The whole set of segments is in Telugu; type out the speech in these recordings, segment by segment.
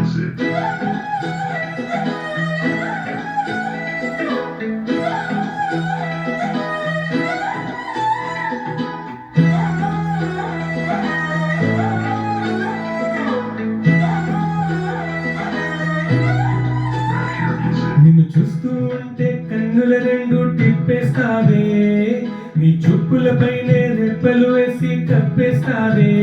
music. నిన్ను చూస్తూ ఉంటే కన్నుల రెండు తిప్పేస్తావే, నీ చూపులపైనే రెప్పలు వేసి కప్పేస్తావే.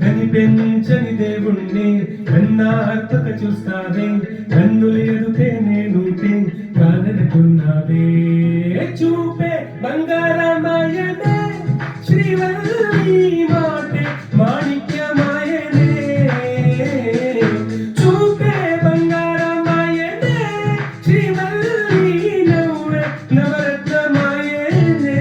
కనిపించని దేవుణ్ణి కన్నార్పక చూస్తావే, కన్నులు ఎదుటే నేనుంటే కాదనుకున్నావే. చూపే బంగారమాయనే శ్రీవల్లి మాటే మాణిక్యమాయనే. చూపే బంగారమాయనే శ్రీవల్లి నవ్వే నవరత్నమాయనే.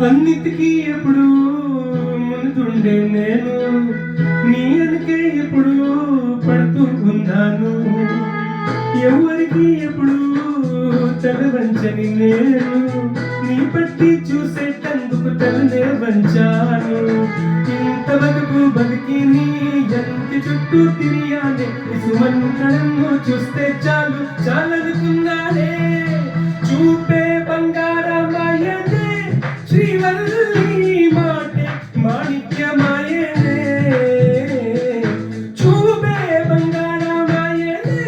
అన్నిటికీ ఎప్పుడు ముందుండే నేను, నీ వెనకే ఎప్పుడు పడుతూ ఉన్నాను. ఎవరికి ఎప్పుడు తల వంచని నేను, నీ పట్టి చూసేటందుకు తలనే వంచాను. ఇంతవరకు బతికి నీ ఎంటి చుట్టూ తిరిగానే, సుమంతరము చూస్తే చాలు చాలనుకున్నానే. చూపే బంగారమాయనే శ్రీవల్లి మాటే మాణిక్యమాయనే. చూపే బంగారమాయనే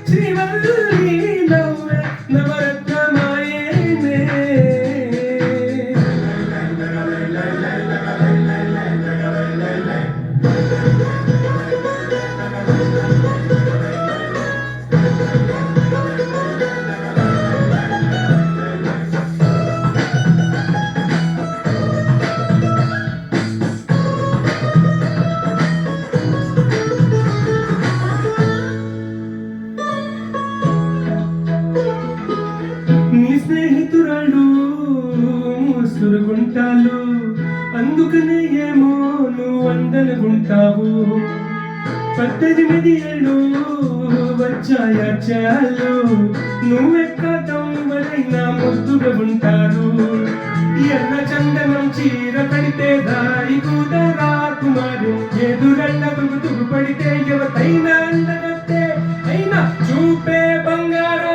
శ్రీవల్లి నవ్వే నవరత్నమాయనే. నీ స్నేహితురాళ్ళు ముసురుగుంటాలు, అందుకనే ఏమో నువ్వు అందనుకుంటావు. 18 ఏళ్ళు వచ్చాయా చాలు, నువ్వెక్కడం వరైనా ముద్దుగా ఉంటారు. ఎర్ర చందనం చీర పడితే దారి కూడా రాకుమారు, ఎదురన్న తుగు పడితే ఎవతైనా అందగత్తే అయినా. చూపే బంగారం